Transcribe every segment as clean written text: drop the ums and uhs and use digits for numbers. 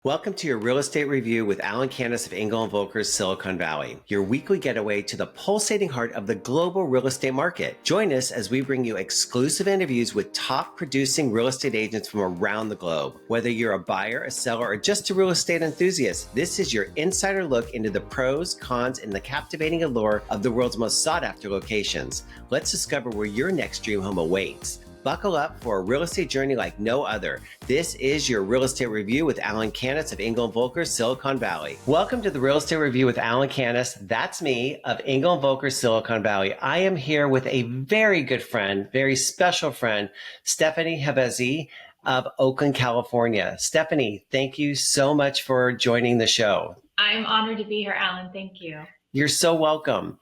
Welcome to your Real Estate Review with Alan Canis of Engel Völkers, Silicon Valley, your weekly getaway to the pulsating heart of the global real estate market. Join us as we bring you exclusive interviews with top producing real estate agents from around the globe. Whether you're a buyer, a seller, or just a real estate enthusiast, this is your insider look into the pros, cons, and the captivating allure of the world's most sought after locations. Let's discover where your next dream home awaits. Buckle up for a real estate journey like no other. This is your Real Estate Review with Alan Canis of Engel Völkers, Silicon Valley. Welcome to the Real Estate Review with Alan Canis. That's me of Engel Völkers, Silicon Valley. I am here with a very good friend, very special friend, Stephanie Hevezi of Oakland, California. Stephanie, thank you so much for joining the show. I'm honored to be here, Alan. Thank you. You're so welcome.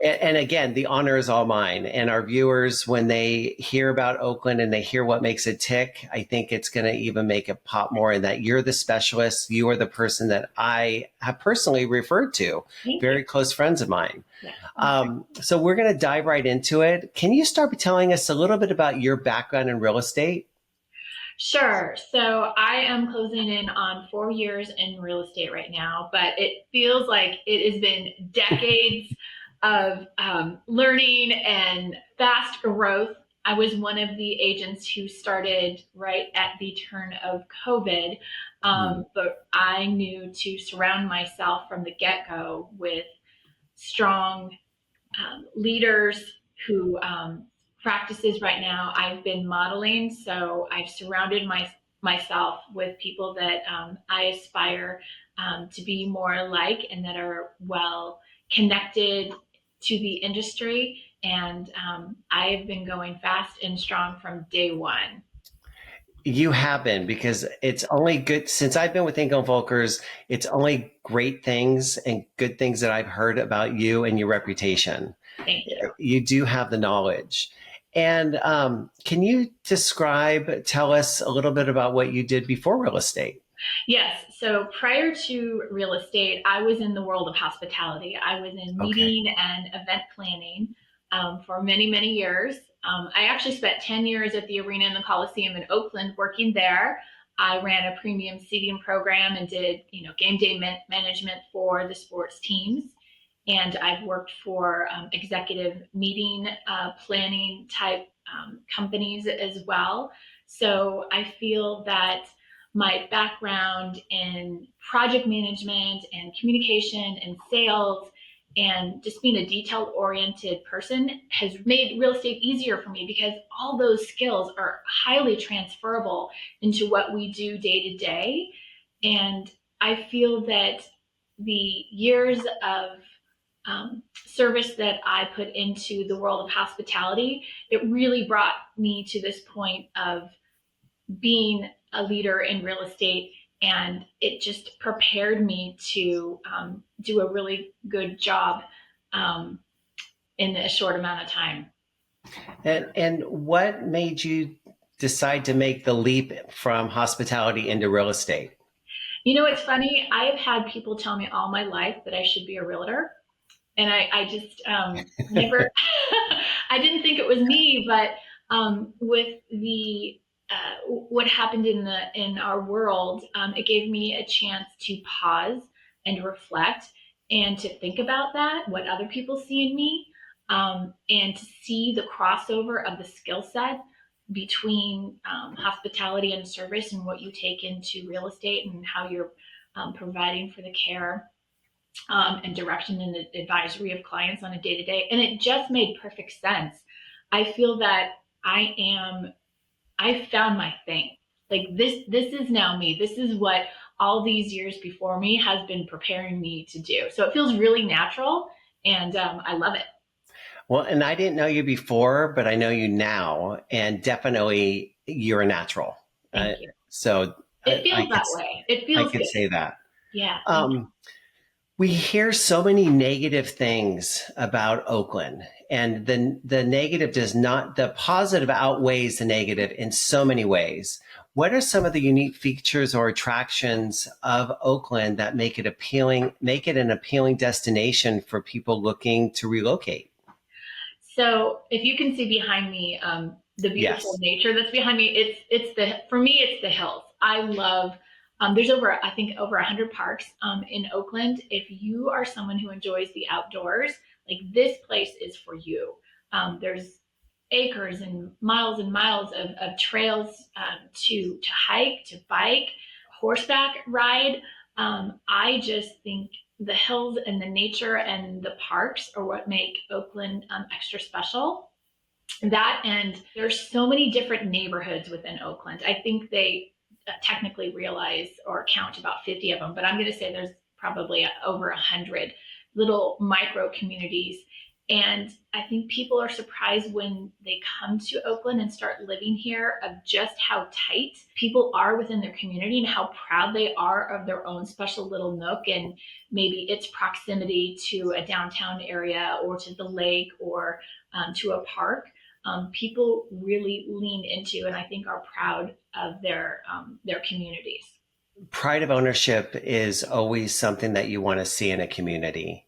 And again, the honor is all mine. And our viewers, when they hear about Oakland and they hear what makes it tick, I think it's going to even make it pop more, in that you're the specialist. You are the person that I have personally referred to, very close friends of mine. Yeah. So we're going to dive right into it. Can you start by telling us a little bit about your background in real estate? Sure. So I am closing in on 4 years in real estate right now, but it feels like it has been decades of learning and fast growth. I was one of the agents who started right at the turn of COVID, but I knew to surround myself from the get-go with strong leaders who practices right now I've been modeling. So I've surrounded myself with people that I aspire to be more like, and that are well connected to the industry. And I have been going fast and strong from day one. You have been, because it's only good since I've been with Engel Völkers. It's only great things and good things that I've heard about you and your reputation. Thank you. You do have the knowledge. And can you tell us a little bit about what you did before real estate? Yes. So prior to real estate, I was in the world of hospitality. I was in meeting and event planning for many, many years. I actually spent 10 years at the Arena in the Coliseum in Oakland working there. I ran a premium seating program and did, game day management for the sports teams. And I've worked for executive meeting planning type companies as well. So I feel that my background in project management and communication and sales and just being a detail-oriented person has made real estate easier for me, because all those skills are highly transferable into what we do day to day. And I feel that the years of service that I put into the world of hospitality, it really brought me to this point of being a leader in real estate, and it just prepared me to do a really good job in a short amount of time. And what made you decide to make the leap from hospitality into real estate? It's funny. I've had people tell me all my life that I should be a realtor. And I just never, I didn't think it was me, but with the what happened in our world, it gave me a chance to pause and reflect and to think about that, what other people see in me, and to see the crossover of the skill set between hospitality and service, and what you take into real estate, and how you're providing for the care and direction and advisory of clients on a day-to-day. And it just made perfect sense. I feel that I found my thing. Like this is now me. This is what all these years before me has been preparing me to do. So it feels really natural, and I love it. Well, and I didn't know you before, but I know you now, and definitely you're a natural. Thank you. So it feels that way. It feels I could say that. Yeah. We hear so many negative things about Oakland, and the negative the positive outweighs the negative in so many ways. What are some of the unique features or attractions of Oakland that make it an appealing destination for people looking to relocate? So if you can see behind me, the beautiful nature that's behind me, for me, it's the hills. I love There's I think, over 100 parks in Oakland. If you are someone who enjoys the outdoors, like, this place is for you. There's acres and miles of trails to hike, to bike, horseback ride. I just think the hills and the nature and the parks are what make Oakland extra special. That, and there's so many different neighborhoods within Oakland. I think they technically realize or count about 50 of them, but I'm going to say there's probably over 100 little micro communities. And I think people are surprised when they come to Oakland and start living here of just how tight people are within their community and how proud they are of their own special little nook, and maybe its proximity to a downtown area or to the lake or to a park. People really lean into and I think are proud of their communities. Pride of ownership is always something that you want to see in a community.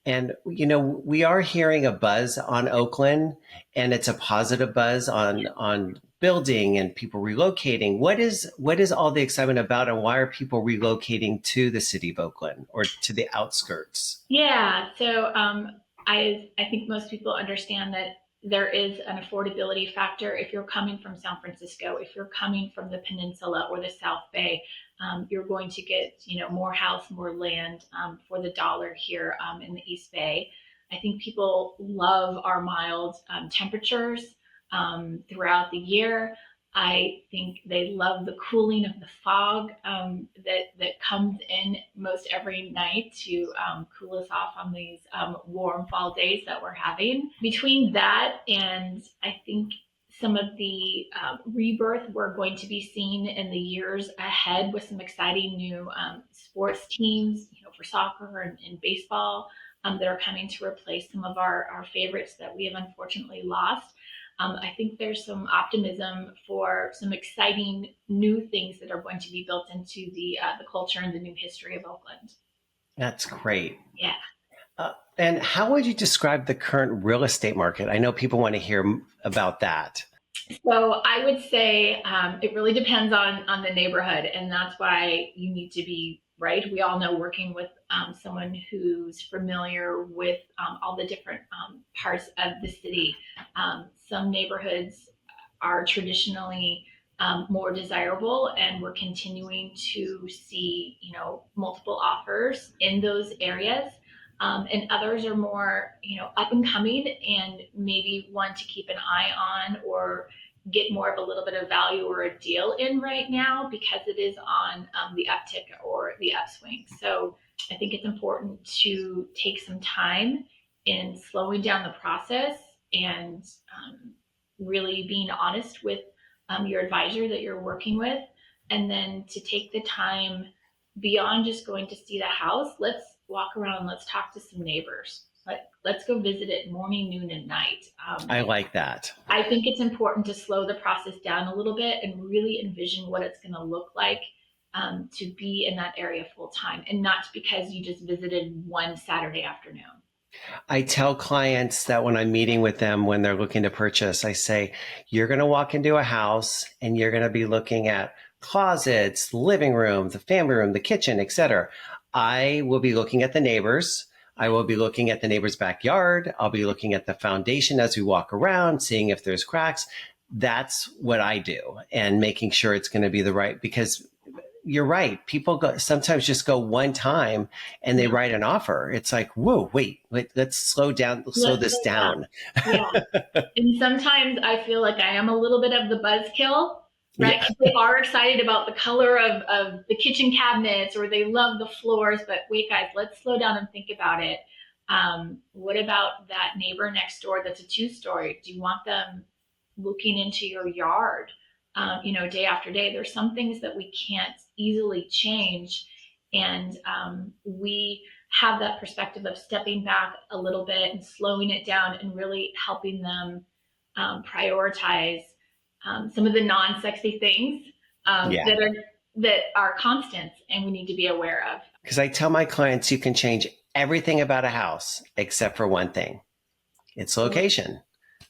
And, we are hearing a buzz on Oakland, and it's a positive buzz on building and people relocating. What is all the excitement about, and why are people relocating to the city of Oakland or to the outskirts? Yeah, so I think most people understand that there is an affordability factor. If you're coming from San Francisco, if you're coming from the peninsula or the South Bay, you're going to get more house, more land for the dollar here in the East Bay. I think people love our mild temperatures throughout the year. I think they love the cooling of the fog that comes in most every night to cool us off on these warm fall days that we're having. Between that and I think some of the rebirth we're going to be seeing in the years ahead with some exciting new sports teams, for soccer and baseball that are coming to replace some of our favorites that we have unfortunately lost. I think there's some optimism for some exciting new things that are going to be built into the culture and the new history of Oakland. That's great. Yeah. And how would you describe the current real estate market? I know people want to hear about that. So I would say it really depends on the neighborhood, and that's why you need to be right. We all know, working with someone who's familiar with all the different parts of the city. Some neighborhoods are traditionally more desirable, and we're continuing to see, multiple offers in those areas. And others are more, up and coming, and maybe one to keep an eye on or get more of a little bit of value or a deal in right now because it is on the uptick or the upswing. So I think it's important to take some time in slowing down the process and really being honest with your advisor that you're working with, and then to take the time beyond just going to see the house. Let's walk around, let's talk to some neighbors. Let's go visit it morning, noon, and night. I like that. I think it's important to slow the process down a little bit and really envision what it's going to look like to be in that area full time, and not because you just visited one Saturday afternoon. I tell clients that when I'm meeting with them, when they're looking to purchase, I say, you're going to walk into a house and you're going to be looking at closets, living room, the family room, the kitchen, etc. I will be looking at the neighbors. I will be looking at the neighbor's backyard. I'll be looking at the foundation as we walk around, seeing if there's cracks. That's what I do, and making sure it's going to be the right, because you're right. People sometimes just go one time and they write an offer. It's like, whoa, wait, let's slow this down. Yeah. And sometimes I feel like I am a little bit of the buzzkill. Right? Yeah. They are excited about the color of the kitchen cabinets, or they love the floors, but wait, guys, let's slow down and think about it. What about that neighbor next door that's a 2-story? Do you want them looking into your yard, day after day? There's some things that we can't easily change. And we have that perspective of stepping back a little bit and slowing it down and really helping them prioritize some of the non-sexy things that are constants and we need to be aware of. Because I tell my clients, you can change everything about a house except for one thing. It's location.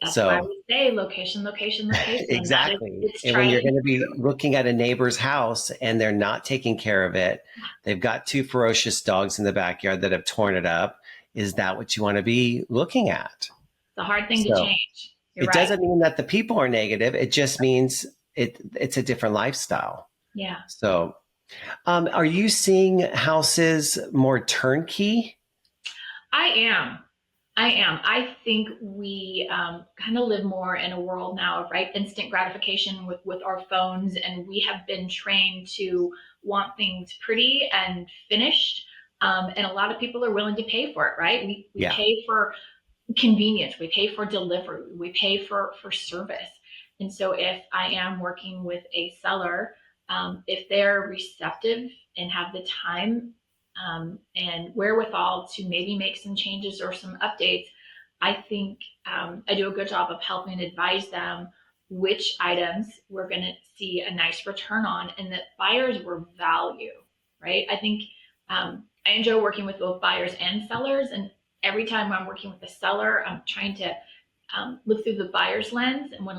That's why So we say location, location, location. That is, exactly. it's And when tried you're and going to be looking at a neighbor's house and they're not taking care of it, they've got two ferocious dogs in the backyard that have torn it up. Is that what you want to be looking at? it's a hard thing to So change. You're it right. doesn't mean that the people are negative. It just means it's a different lifestyle. Yeah. So, are you seeing houses more turnkey? I am. I am. I think we kind of live more in a world now of right instant gratification with our phones, and we have been trained to want things pretty and finished. And a lot of people are willing to pay for it, right? We Yeah. pay for convenience, we pay for delivery, we pay for service. And so if I am working with a seller, if they're receptive and have the time and wherewithal to maybe make some changes or some updates, I think I do a good job of helping advise them which items we're going to see a nice return on and that buyers will value, right? I think I enjoy working with both buyers and sellers. And every time I'm working with a seller, I'm trying to look through the buyer's lens. And when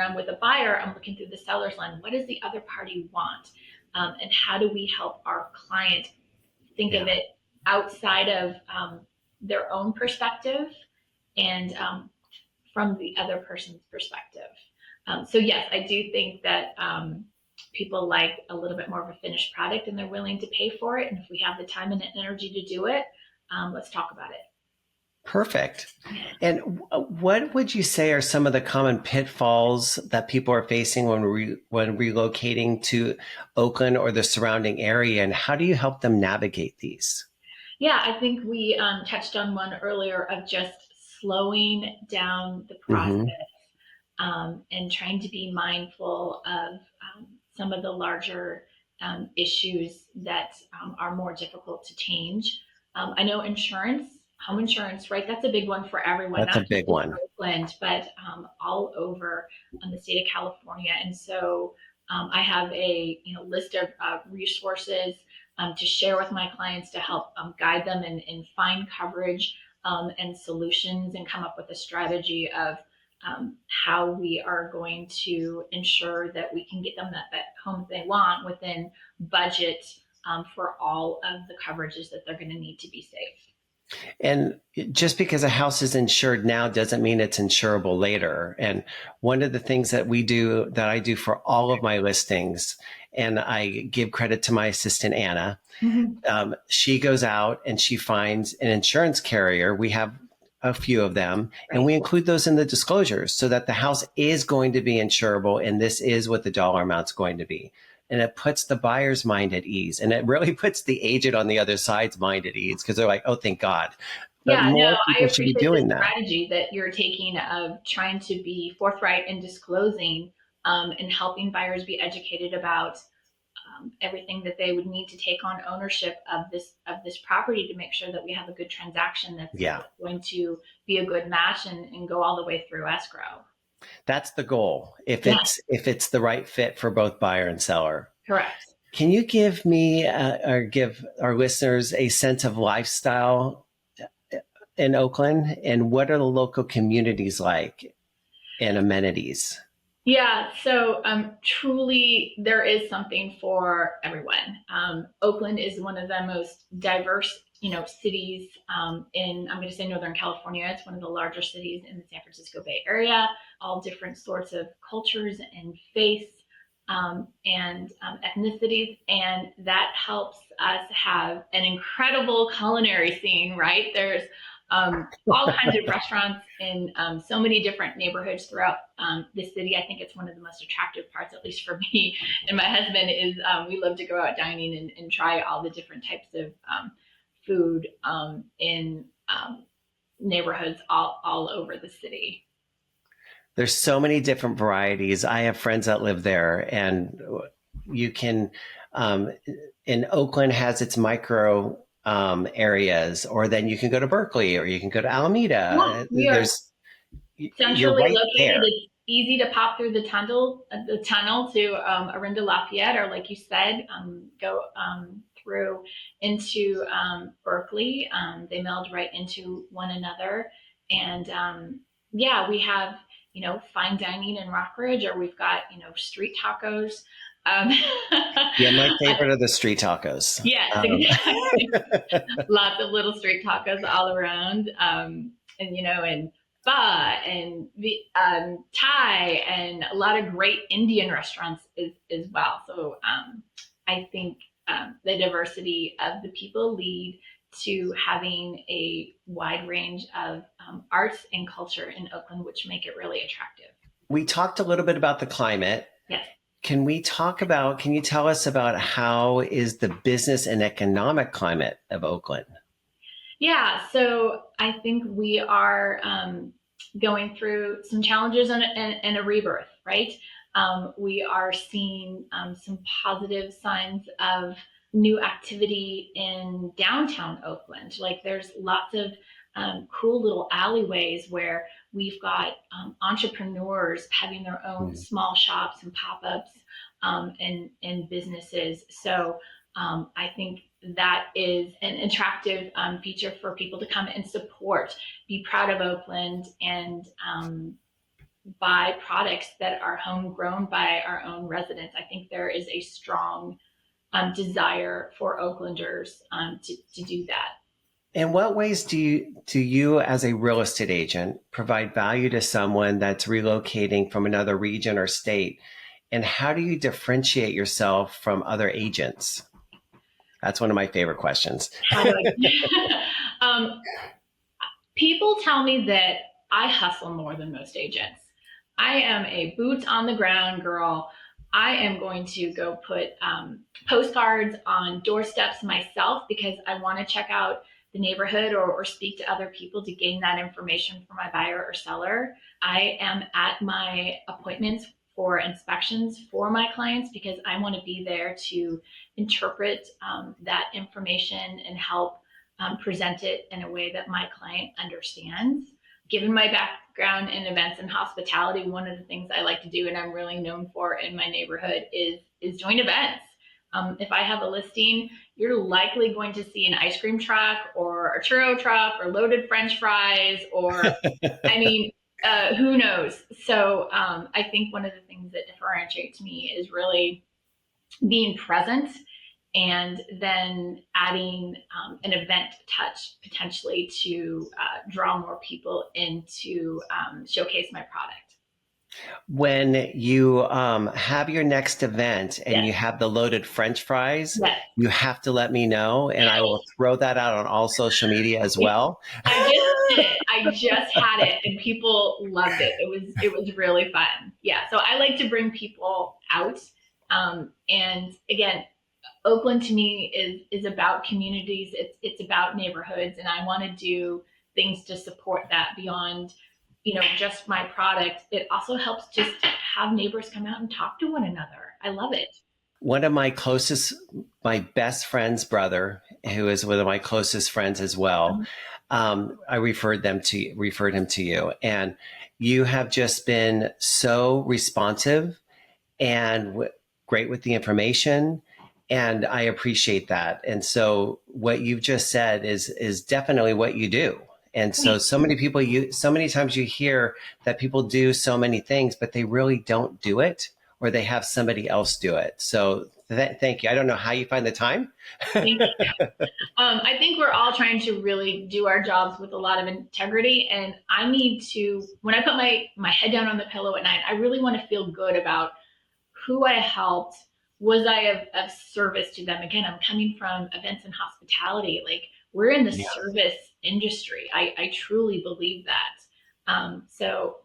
I'm with a buyer, I'm looking through the seller's lens. What does the other party want? And how do we help our client think of Yeah. it outside of their own perspective and from the other person's perspective. So yes, I do think that people like a little bit more of a finished product and they're willing to pay for it. And if we have the time and energy to do it, let's talk about it. Perfect. And what would you say are some of the common pitfalls that people are facing when relocating to Oakland or the surrounding area, and how do you help them navigate these? Yeah, I think we touched on one earlier of just slowing down the process Hmm. and trying to be mindful of some of the larger issues that are more difficult to change. I know insurance, home insurance, right? That's a big one for everyone, That's not a just big in one. Oakland, but all over the state of California. And so I have a list of resources to share with my clients to help guide them and find coverage and solutions and come up with a strategy of how we are going to ensure that we can get them that home they want within budget for all of the coverages that they're going to need to be safe. And just because a house is insured now doesn't mean it's insurable later. And one of the things that I do for all of my listings, and I give credit to my assistant, Anna, Mm-hmm. she goes out and she finds an insurance carrier. We have a few of them, and Right. we include those in the disclosures so that the house is going to be insurable and this is what the dollar amount's going to be. And it puts the buyer's mind at ease. And it really puts the agent on the other side's mind at ease because they're like, oh, thank God. But Yeah, no, more I people should be appreciate the doing that. strategy that you're taking of trying to be forthright and disclosing and helping buyers be educated about everything that they would need to take on ownership of this property to make sure that we have a good transaction that's Yeah, going to be a good match and go all the way through escrow. that's the goal. Yeah, If it's the right fit for both buyer and seller. correct. Can you give me or give our listeners a sense of lifestyle in Oakland, and what are the local communities like and amenities? Yeah, so truly there is something for everyone. Oakland is one of the most diverse, cities in, I'm going to say Northern California. It's one of the larger cities in the San Francisco Bay Area, all different sorts of cultures and faiths and ethnicities. And that helps us have an incredible culinary scene, right? There's all kinds of restaurants in so many different neighborhoods throughout the city. I think it's one of the most attractive parts, at least for me and my husband, is we love to go out dining and try all the different types of food in neighborhoods all over the city. There's so many different varieties. I have friends that live there, and you can, um, in Oakland has its micro areas, or then you can go to Berkeley or you can go to Yeah, Alameda. we are You're centrally right located. there. It's easy to pop through the tunnel to Orinda Lafayette, or like you said, go through into Berkeley. They meld right into one another, and yeah, we have, fine dining in Rockridge, or we've got, street tacos. Um, Yeah, my favorite are the street tacos. yes, exactly. Lots of little street tacos all around. And, and pho and Thai and a lot of great Indian restaurants as well. So I think the diversity of the people lead to having a wide range of arts and culture in Oakland, which make it really attractive. We talked a little bit about the climate. Yes. Can you tell us about how is the business and economic climate of Oakland? Yeah, so I think we are going through some challenges and a rebirth, right? We are seeing some positive signs of new activity in downtown Oakland. Like there's lots of cool little alleyways where we've got entrepreneurs having their own small shops and pop-ups and businesses. So I think that is an attractive feature for people to come and support, be proud of Oakland, and buy products that are homegrown by our own residents. I think there is a strong desire for Oaklanders to do that. In what ways do you as a real estate agent provide value to someone that's relocating from another region or state? And how do you differentiate yourself from other agents? That's one of my favorite questions. How do people tell me that I hustle more than most agents. I am a boots on the ground girl. I am going to go put postcards on doorsteps myself because I want to check out the neighborhood or speak to other people to gain that information for my buyer or seller. I am at my appointments for inspections for my clients because I want to be there to interpret that information and help present it in a way that my client understands. Given my background in events and hospitality, one of the things I like to do and I'm really known for in my neighborhood is joint events. If I have a listing, you're likely going to see an ice cream truck or a churro truck or loaded French fries or, I mean, who knows? So I think one of the things that differentiates me is really being present and then adding an event touch potentially to draw more people in to showcase my product. When you have your next event and Yes. you have the loaded French fries, Yes. you have to let me know, and I will throw that out on all social media as well. I just did it. I just had it, and people loved it. It was really fun. Yeah. So I like to bring people out, and again, Oakland to me is about communities. It's about neighborhoods, and I want to do things to support that beyond, just my product. It also helps just have neighbors come out and talk to one another. I love it. One of my best friend's brother, who is one of my closest friends as well, I referred him to you, and you have just been so responsive and great with the information. And I appreciate that. And so what you've just said is definitely what you do. And so many times you hear that people do so many things, but they really don't do it, or they have somebody else do it. So thank you. I don't know how you find the time. Thank you. I think we're all trying to really do our jobs with a lot of integrity. And I need to, when I put my head down on the pillow at night, I really want to feel good about who I helped. Was I of service to them? Again, I'm coming from events and hospitality. Like we're in the service industry. I truly believe that. So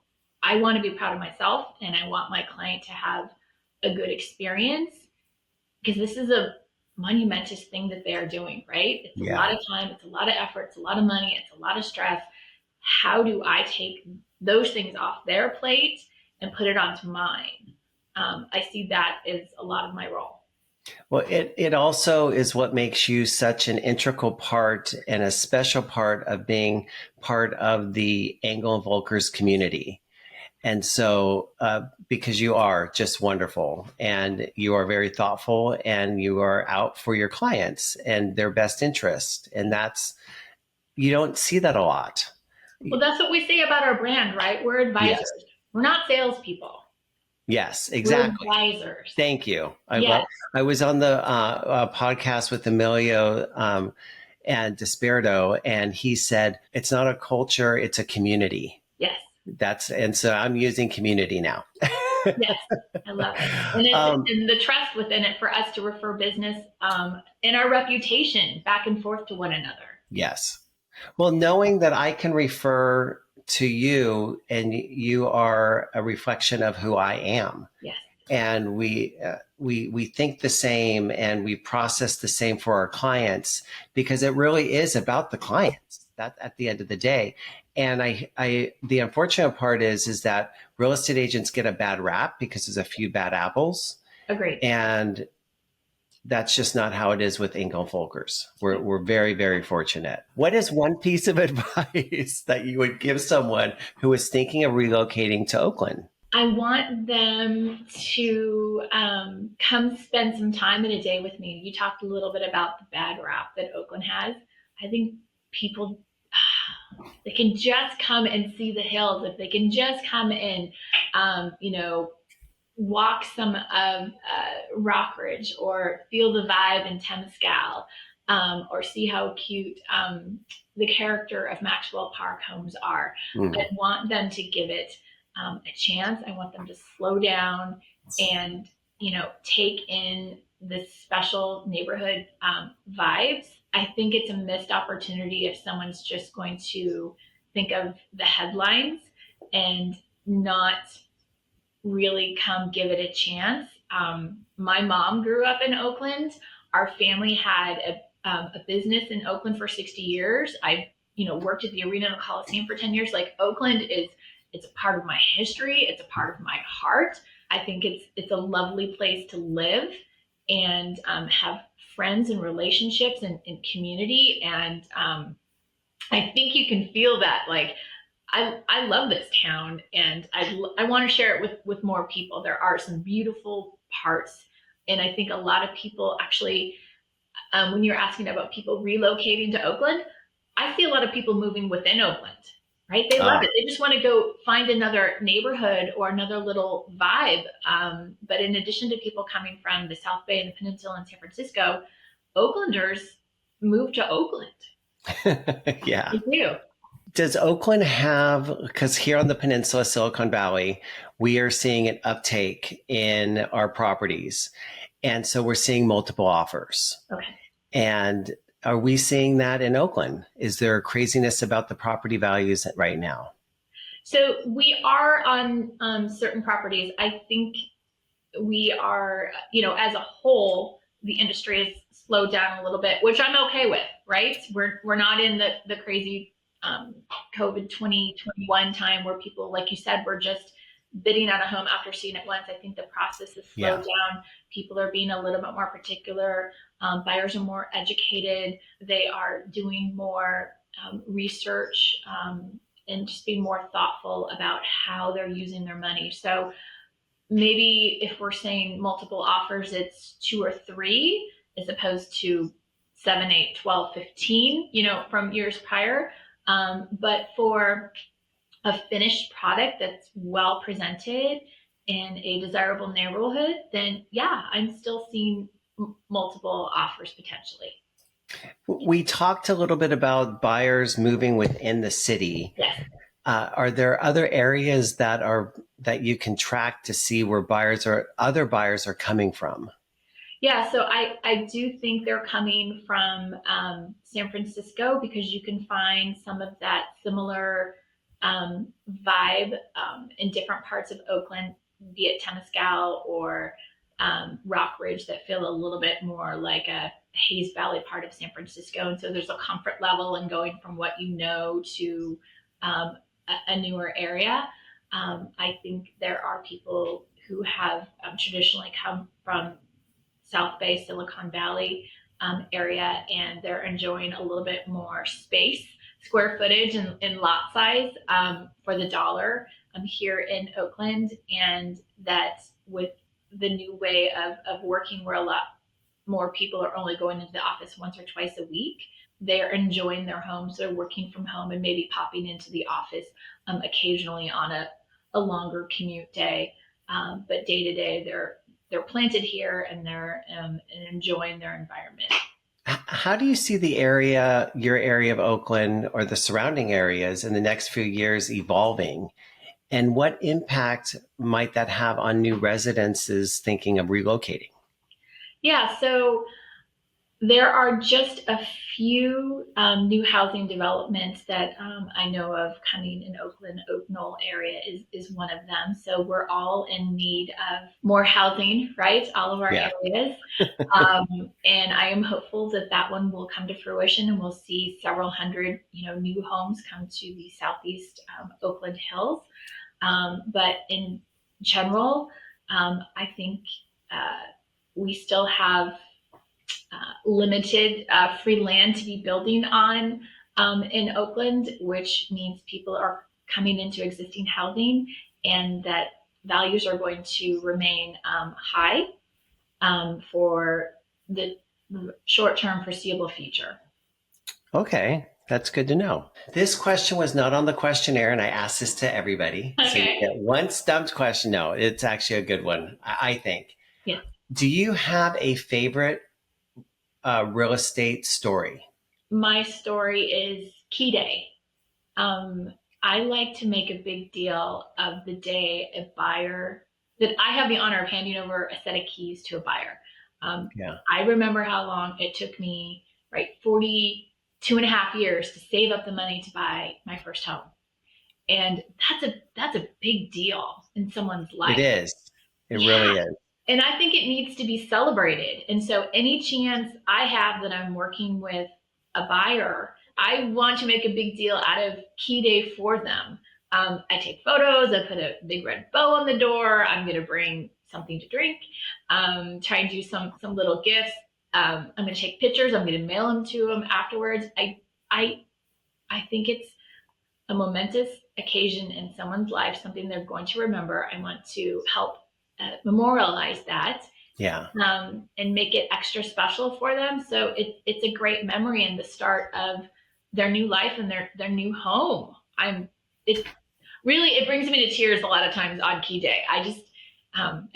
I want to be proud of myself and I want my client to have a good experience because this is a monumentous thing that they are doing, right? It's a lot of time, it's a lot of effort, it's a lot of money, it's a lot of stress. How do I take those things off their plate and put it onto mine? I see that as a lot of my role. Well, it also is what makes you such an integral part and a special part of being part of the Engel Völkers community. And so, because you are just wonderful and you are very thoughtful and you are out for your clients and their best interest. And you don't see that a lot. Well, that's what we say about our brand, right? We're advisors. Yes. We're not salespeople. Yes, We're exactly. advisors. Thank you. Yes. I was on the podcast with Emilio and Desperado, and he said it's not a culture, it's a community. Yes. And so I'm using community now. Yes. I love it. And the trust within it for us to refer business and our reputation back and forth to one another. Yes. Well, knowing that I can refer to you and you are a reflection of who I am. Yes. And we think the same and we process the same for our clients because it really is about the clients that at the end of the day. And the unfortunate part is that real estate agents get a bad rap because there's a few bad apples. Agreed. And that's just not how it is with Engel Völkers. We're very, very fortunate. What is one piece of advice that you would give someone who is thinking of relocating to Oakland? I want them to come spend some time in a day with me. You talked a little bit about the bad rap that Oakland has. I think people, they can just come and see the hills. If they can just come and, walk some of Rockridge or feel the vibe in Temescal, or see how cute the character of Maxwell Park homes are. I want them to give it a chance. I want them to slow down and, take in this special neighborhood vibes. I think it's a missed opportunity if someone's just going to think of the headlines and not really come give it a chance. My mom grew up in Oakland. Our family had a business in Oakland for 60 years. I, worked at the arena and the Coliseum for 10 years. Like Oakland it's a part of my history. It's a part of my heart. I think it's a lovely place to live and have friends and relationships and community. And I think you can feel that. Like I love this town, and I want to share it with more people. There are some beautiful parts, and I think a lot of people actually, when you're asking about people relocating to Oakland, I see a lot of people moving within Oakland. Right? They love it. They just want to go find another neighborhood or another little vibe. But in addition to people coming from the South Bay and the Peninsula and San Francisco, Oaklanders move to Oakland. Yeah. They do. Does Oakland have, because here on the peninsula, Silicon Valley, we are seeing an uptake in our properties. And so we're seeing multiple offers. Okay. And are we seeing that in Oakland? Is there craziness about the property values right now? So we are on certain properties. I think we are, as a whole, the industry has slowed down a little bit, which I'm okay with, right? We're not in the crazy COVID 2021 time where people, like you said, were just bidding on a home after seeing it once. I think the process has slowed down. People are being a little bit more particular. Buyers are more educated. They are doing more research and just being more thoughtful about how they're using their money. So maybe if we're saying multiple offers, it's 2 or 3 as opposed to 7, 8, 12, 15, from years prior. But for a finished product that's well presented in a desirable neighborhood, then yeah, I'm still seeing multiple offers potentially. We talked a little bit about buyers moving within the city. Yes. Are there other areas that you can track to see where other buyers are coming from? Yeah, so I do think they're coming from San Francisco because you can find some of that similar vibe in different parts of Oakland, be it Temescal or Rockridge, that feel a little bit more like a Hayes Valley part of San Francisco. And so there's a comfort level in going from what you know to a newer area. I think there are people who have traditionally come from South Bay, Silicon Valley area, and they're enjoying a little bit more space, square footage, and lot size for the dollar here in Oakland. And that with the new way of working, we're a lot more people are only going into the office once or twice a week. They're enjoying their homes. They're working from home and maybe popping into the office occasionally on a longer commute day. But day to day, they're planted here and they're enjoying their environment. How do you see the area, your area of Oakland or the surrounding areas in the next few years evolving? And what impact might that have on new residences thinking of relocating? Yeah, so there are just a few new housing developments that I know of coming in Oakland. Oak Knoll area is one of them. So we're all in need of more housing, right? All of our areas. And I am hopeful that that one will come to fruition and we'll see several hundred, new homes come to the southeast Oakland Hills. But in general, I think we still have limited free land to be building on in Oakland, which means people are coming into existing housing and that values are going to remain high for the short-term foreseeable future. Okay, that's good to know. This question was not on the questionnaire, and I asked this to everybody. Okay. So you get one stumped question. No, it's actually a good one, I think. Yeah. Do you have a favorite real estate story? My story is Key Day. I like to make a big deal of the day a buyer that I have the honor of handing over a set of keys to a buyer. I remember how long it took me, 42 and a half years to save up the money to buy my first home. And that's a big deal in someone's life. It is. It really is. And I think it needs to be celebrated. And so any chance I have that I'm working with a buyer, I want to make a big deal out of Key Day for them. I take photos, I put a big red bow on the door. I'm going to bring something to drink, try and do some little gifts. I'm going to take pictures. I'm going to mail them to them afterwards. I think it's a momentous occasion in someone's life, something they're going to remember. I want to help memorialize that, and make it extra special for them. So it's a great memory and the start of their new life and their new home. It brings me to tears a lot of times on Key Day. I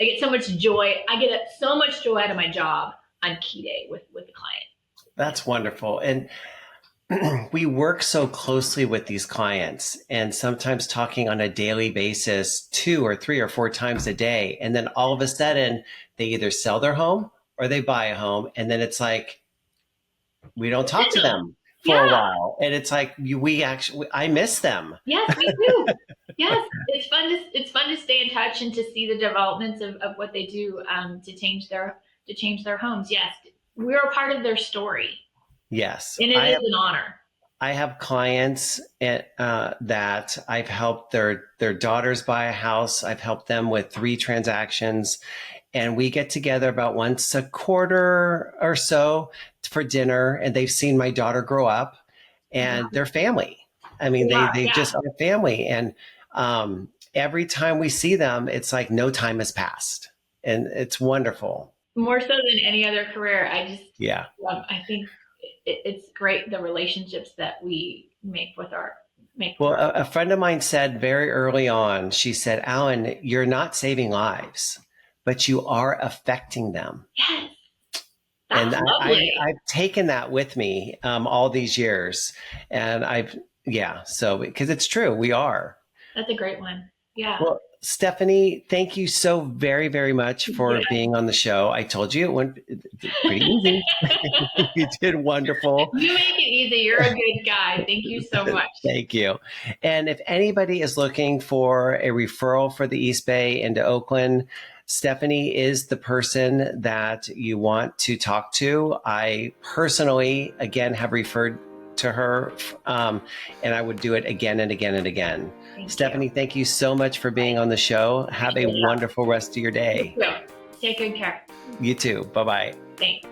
get so much joy. I get so much joy out of my job on Key Day with the client. That's wonderful. And we work so closely with these clients and sometimes talking on a daily basis 2 or 3 or 4 times a day. And then all of a sudden they either sell their home or they buy a home. And then it's like, we don't talk to them for a while. And it's like, I miss them. Yes, we do. Yes. It's fun to stay in touch and to see the developments of what they do to change their homes. Yes. We're a part of their story. Yes. And it is an honor. I have clients that I've helped their daughters buy a house. I've helped them with 3 transactions, and we get together about once a quarter or so for dinner, and they've seen my daughter grow up and their family. I mean, they just are family. And every time we see them, it's like no time has passed, and it's wonderful. More so than any other career. I think it's great, the relationships that we make with a friend of mine said very early on, she said, Alan, you're not saving lives, but you are affecting them. Yes. And I've taken that with me all these years. And because it's true, we are. That's a great one. Yeah. Well, Stephanie, thank you so very, very much for being on the show. I told you it went pretty easy. You did wonderful. You make it easy. You're a good guy. Thank you so much. Thank you. And if anybody is looking for a referral for the East Bay into Oakland, Stephanie is the person that you want to talk to. I personally, again, have referred to her, and I would do it again and again and again. Stephanie, thank you so much for being on the show. Have a wonderful rest of your day. You too. Take good care. You too. Bye-bye. Thanks.